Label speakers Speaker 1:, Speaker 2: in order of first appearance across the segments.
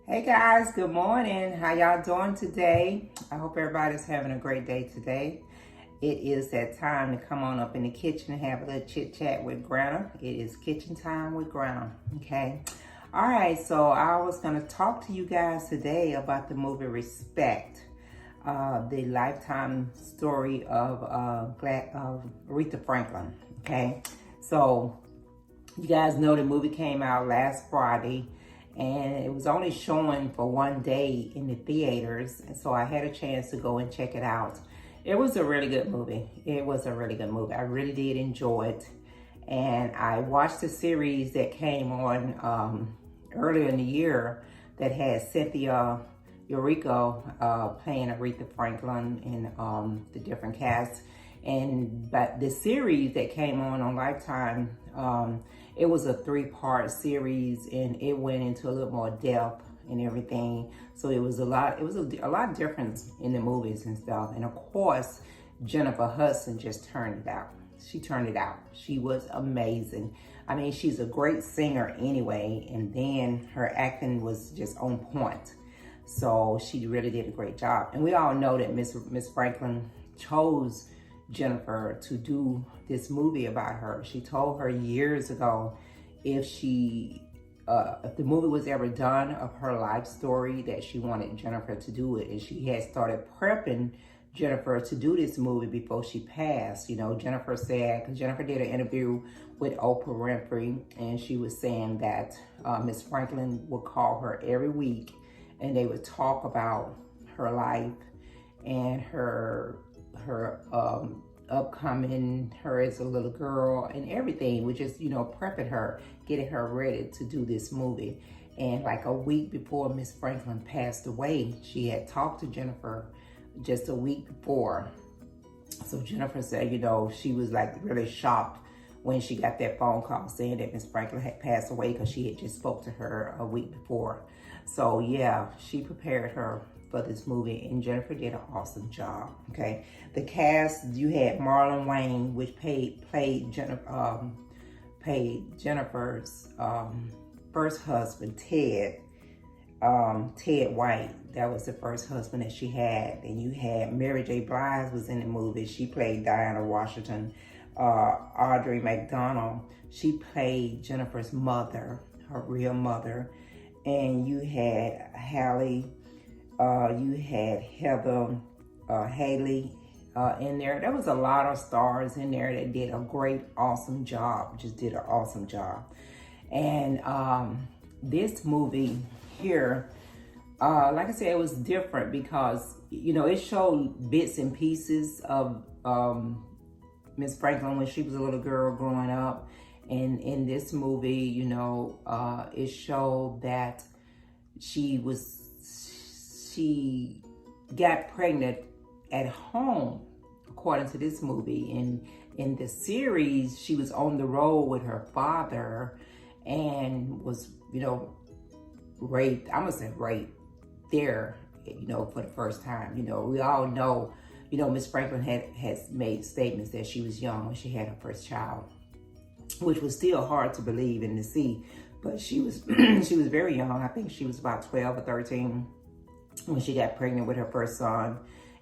Speaker 1: Hey guys, good morning. How y'all doing today? I hope everybody's having a great day today. It is that time to come on up in the kitchen and have a little chit chat with Granna. It is kitchen time with Granna, okay? All right, so I was gonna talk to you guys today about the movie Respect, the lifetime story of Aretha Franklin, okay? So you guys know the movie came out last Friday, and it was only showing for one day in the theaters, and so I had a chance to go and check it out. It was a really good movie. It was a really good movie. I really did enjoy it, and I watched the series that came on earlier in the year that had Cynthia Eureka playing Aretha Franklin and the different casts. But the series that came on Lifetime, it was a 3-part series, and it went into a little more depth and everything. So it was a lot of difference in the movies and stuff. And of course, Jennifer Hudson just turned it out. She turned it out. She was amazing. I mean, she's a great singer anyway, and then her acting was just on point. So she really did a great job. And we all know that Miss Franklin chose Jennifer to do this movie about her. She told her years ago if the movie was ever done of her life story, that she wanted Jennifer to do it, and she had started prepping Jennifer to do this movie before she passed. You know, Jennifer said, because Jennifer did an interview with Oprah Winfrey, and she was saying that Miss Franklin would call her every week, and they would talk about her life and her upcoming, her as a little girl, and everything. We just, prepping her, getting her ready to do this movie. And like a week before Miss Franklin passed away, she had talked to Jennifer just a week before. So Jennifer said, she was like really shocked when she got that phone call saying that Miss Franklin had passed away, because she had just spoke to her a week before. So yeah, she prepared her for this movie, and Jennifer did an awesome job. Okay, the cast, you had Marlon Wayne, which played Jennifer's first husband, Ted White. That was the first husband that she had. And you had Mary J. Blige was in the movie. She played Diana Washington. Audrey McDonald, she played Jennifer's mother, her real mother. And you had Hallie, you had Heather Haley in there. There was a lot of stars in there that did a great, awesome job. Just did an awesome job. And this movie here, like I said, it was different because, it showed bits and pieces of Miss Franklin when she was a little girl growing up. And in this movie, it showed that she got pregnant at home, according to this movie. And in the series, she was on the road with her father and was, raped. I'm gonna say raped there, for the first time. We all know, Miss Franklin has made statements that she was young when she had her first child, which was still hard to believe and to see. But she was she was very young. I think she was about 12 or 13 when she got pregnant with her first son.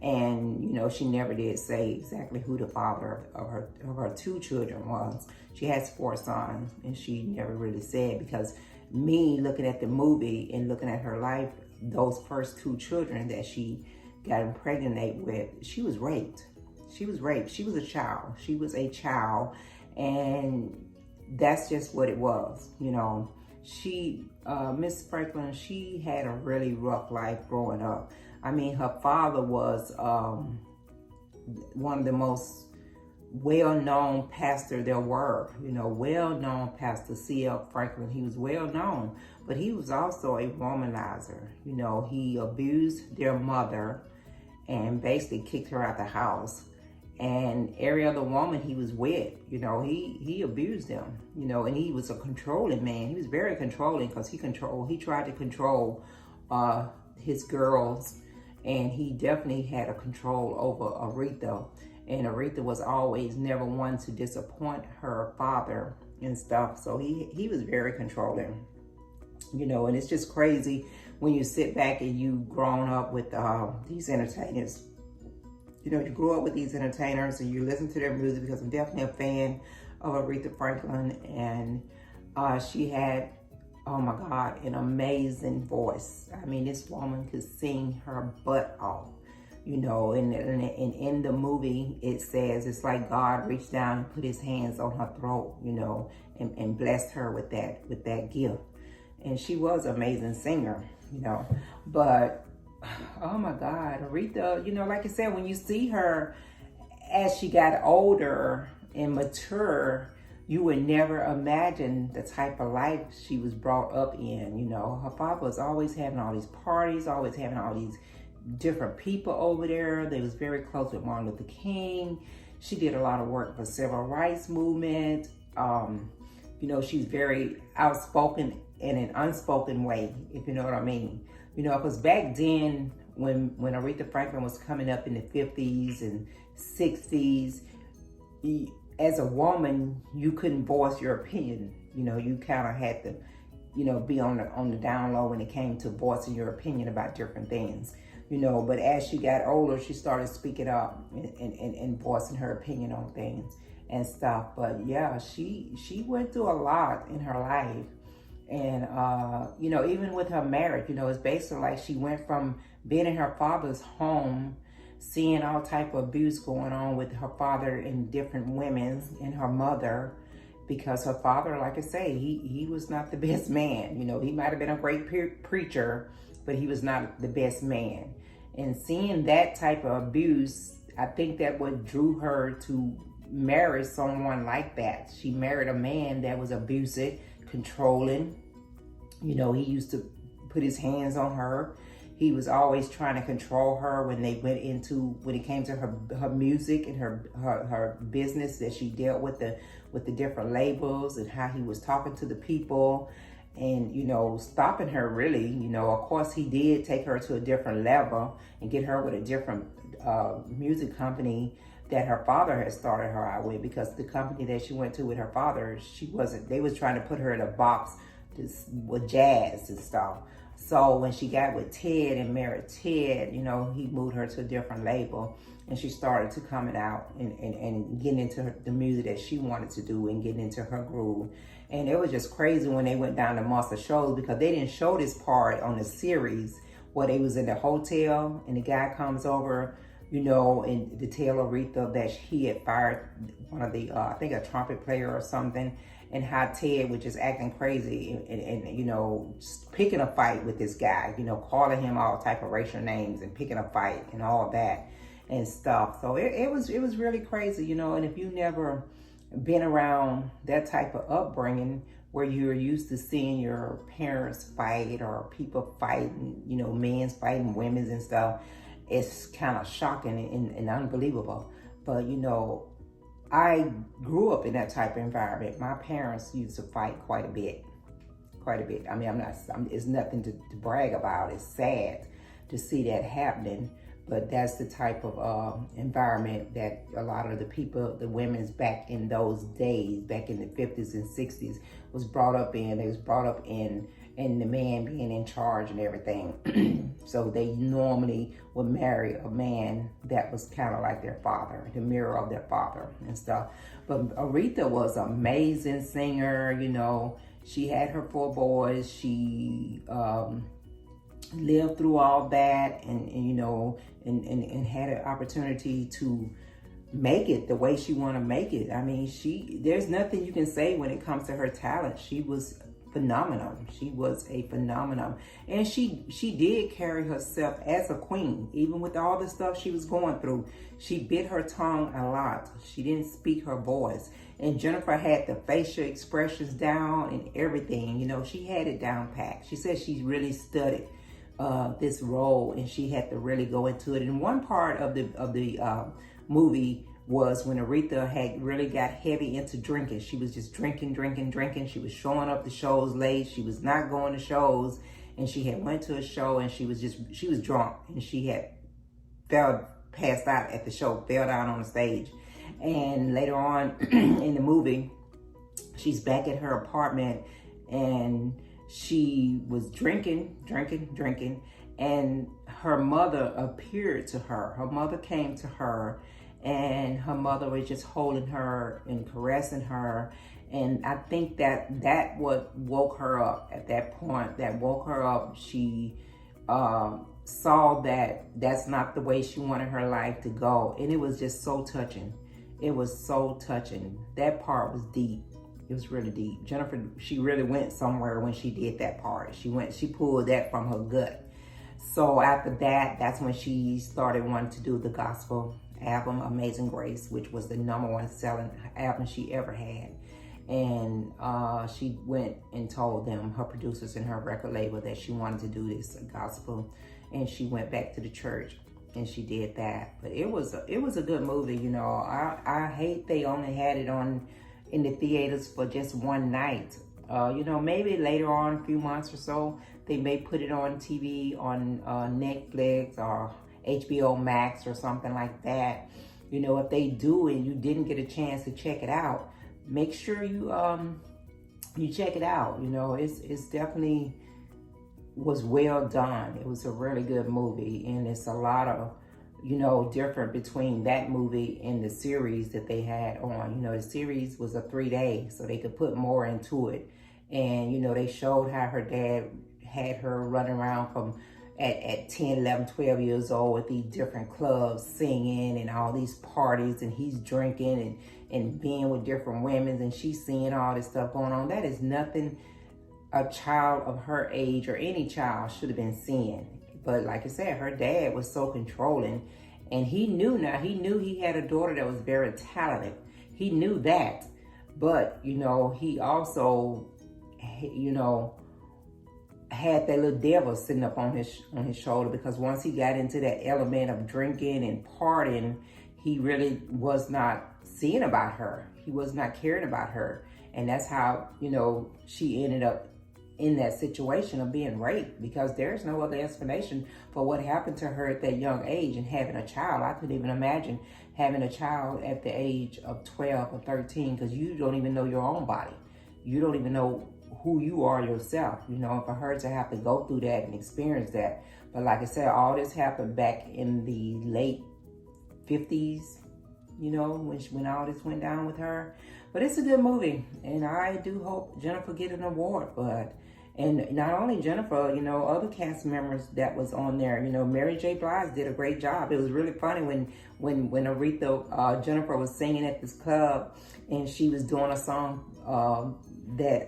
Speaker 1: And, she never did say exactly who the father of her 2 children was. She has 4 sons, and she never really said, because me looking at the movie and looking at her life, those first 2 children that she got impregnated with, she was raped. She was raped. She was a child. She was a child. And that's just what it was. She, Miss Franklin, she had a really rough life growing up. I mean, her father was one of the most well-known pastor there were. Well-known pastor, C.L. Franklin. He was well-known, but he was also a womanizer. He abused their mother and basically kicked her out the house. And every other woman he was with, he abused them, and he was a controlling man. He was very controlling because he tried to control his girls, and he definitely had a control over Aretha. And Aretha was always never one to disappoint her father and stuff. So he was very controlling. you know, and it's just crazy when you sit back and you've grown up with these entertainers. You know, you grew up with these entertainers and you listen to their music, because I'm definitely a fan of Aretha Franklin. And she had, oh my God, an amazing voice. I mean, this woman could sing her butt off, you know, and in the movie, it says it's like God reached down and put his hands on her throat, you know, and blessed her with that gift. And she was an amazing singer, you know, but oh my God, Aretha, you know, like I said, when you see her as she got older and mature, you would never imagine the type of life she was brought up in. You know, her father was always having all these parties, always having all these different people over there. They was very close with Martin Luther King. She did a lot of work for civil rights movement. You know, she's very outspoken in an unspoken way, if you know what I mean. You know, because back then, when Aretha Franklin was coming up in the 50s and 60s, as a woman, you couldn't voice your opinion. You know, you kind of had to, you know, be on the down low when it came to voicing your opinion about different things. You know, but as she got older, she started speaking up and voicing her opinion on things and stuff. But yeah, she went through a lot in her life. And, you know, even with her marriage, you know, it's basically like she went from being in her father's home, seeing all type of abuse going on with her father and different women and her mother, because her father, like I say, he was not the best man. You know, he might have been a great preacher, but he was not the best man. And seeing that type of abuse, I think that what drew her to marry someone like that. She married a man that was abusive, controlling. You know, he used to put his hands on her. He was always trying to control her when it came to her music and her business that she dealt with the different labels, and how he was talking to the people and, you know, stopping her really. You know, of course he did take her to a different level and get her with a different music company that her father had started her out with, because the company that she went to with her father, they was trying to put her in a box with jazz and stuff. So when she got with Ted and married Ted, you know, he moved her to a different label, and she started to coming out and getting into the music that she wanted to do and getting into her groove. And it was just crazy when they went down to Monster shows, because they didn't show this part on the series where they was in the hotel and the guy comes over, you know, and to tell Aretha that he had fired one of the, I think a trumpet player or something, and how Ted was just acting crazy and you know, picking a fight with this guy, you know, calling him all type of racial names and picking a fight and all that and stuff. So it was really crazy, you know. And if you never been around that type of upbringing where you're used to seeing your parents fight or people fighting, you know, men's fighting women's and stuff, it's kind of shocking and unbelievable. But, you know, I grew up in that type of environment. My parents used to fight quite a bit. I mean, it's nothing to brag about. It's sad to see that happening, but that's the type of environment that a lot of the people, the women's back in those days, back in the 50s and 60s, was brought up in. They was brought up in the man being in charge and everything. So they normally would marry a man that was kind of like their father, the mirror of their father and stuff. But Aretha was an amazing singer, you know. She had her 4 boys. She lived through all that and you know, and had an opportunity to make it the way she want to make it. I mean, there's nothing you can say when it comes to her talent. She was phenomenal. She was a phenomenon. And she did carry herself as a queen, even with all the stuff she was going through. She bit her tongue a lot. She didn't speak her voice. And Jennifer had the facial expressions down and everything. You know, she had it down packed. She said she really studied this role, and she had to really go into it. And one part of the movie was when Aretha had really got heavy into drinking. She was just drinking. She was showing up to shows late. She was not going to shows, and she had went to a show and she was drunk, and she had passed out at the show, fell down on the stage. And later on in the movie, she's back at her apartment and she was drinking, and her mother appeared to her. Her mother came to her, and her mother was just holding her and caressing her. And I think that what woke her up at that point. That woke her up. She saw that that's not the way she wanted her life to go. And it was just so touching. It was so touching. That part was deep. It was really deep. Jennifer, she really went somewhere when she did that part. She pulled that from her gut. So after that, that's when she started wanting to do the gospel album, Amazing Grace, which was the #1 selling album she ever had. And she went and told them, her producers and her record label, that she wanted to do this gospel. And she went back to the church and she did that. But it was a good movie, you know. I hate they only had it on in the theaters for just one night. You know, maybe later on, a few months or so, they may put it on TV on Netflix or HBO Max or something like that. You know, if they do and you didn't get a chance to check it out, make sure you check it out. You know, it's definitely was well done. It was a really good movie, and it's a lot of, you know, different between that movie and the series that they had on. You know, the series was a 3-day, so they could put more into it. And, you know, they showed how her dad had her running around from at 10, 11, 12 years old with these different clubs singing and all these parties, and he's drinking and being with different women, and she's seeing all this stuff going on. That is nothing a child of her age or any child should have been seeing. But like I said, her dad was so controlling, and he knew he had a daughter that was very talented. He knew that. But, you know, he also, you know, had that little devil sitting up on his shoulder, because once he got into that element of drinking and partying, he really was not seeing about her. He was not caring about her. And that's how, you know, she ended up in that situation of being raped, because there's no other explanation for what happened to her at that young age and having a child. I couldn't even imagine having a child at the age of 12 or 13, because you don't even know your own body. You don't even know who you are yourself, you know, for her to have to go through that and experience that. But like I said, all this happened back in the late 50s, you know, when all this went down with her. But it's a good movie, and I do hope Jennifer get an award for it. And not only Jennifer, you know, other cast members that was on there. You know, Mary J. Blige did a great job. It was really funny when Aretha, Jennifer was singing at this club, and she was doing a song that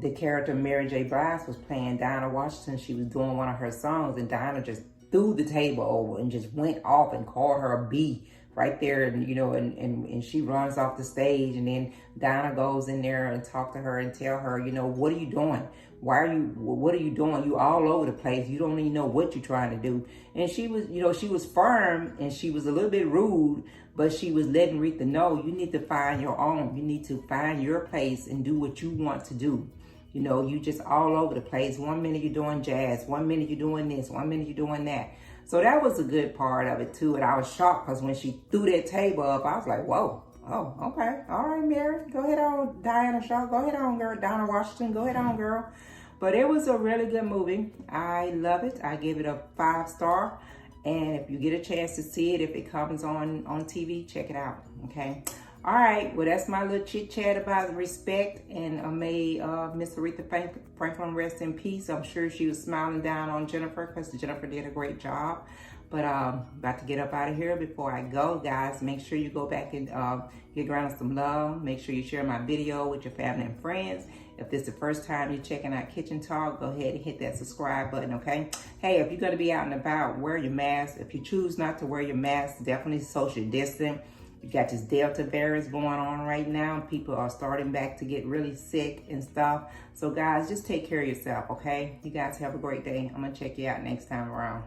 Speaker 1: the character Mary J. Blige was playing, Diana Washington. She was doing one of her songs, and Diana just threw the table over and just went off and called her a B right there, and you know, and she runs off the stage, and then Diana goes in there and talk to her and tell her, you know, what are you doing? What are you doing? You all over the place. You don't even know what you're trying to do. And she was, you know, she was firm, and she was a little bit rude, but she was letting Aretha know, you need to find your own. You need to find your place and do what you want to do. You know, you just all over the place. 1 minute you're doing jazz, 1 minute you're doing this, 1 minute you're doing that. So that was a good part of it too. And I was shocked, because when she threw that table up, I was like, whoa, oh, okay. All right, Mary, go ahead on, Diana Shaw, go ahead on, girl. Donna Washington, go ahead on, girl. But it was a really good movie. I love it. I give it a 5-star. And if you get a chance to see it, if it comes on TV, check it out, okay? All right, well, that's my little chit chat about respect, and may Miss Aretha Franklin rest in peace. I'm sure she was smiling down on Jennifer, because Jennifer did a great job. But about to get up out of here. Before I go, guys, make sure you go back and give Granna some love. Make sure you share my video with your family and friends. If this is the first time you're checking out Kitchen Talk, go ahead and hit that subscribe button, okay? Hey, if you're going to be out and about, wear your mask. If you choose not to wear your mask, definitely social distance. You got this Delta virus going on right now. People are starting back to get really sick and stuff. So guys, just take care of yourself, okay? You guys have a great day. I'm gonna check you out next time around.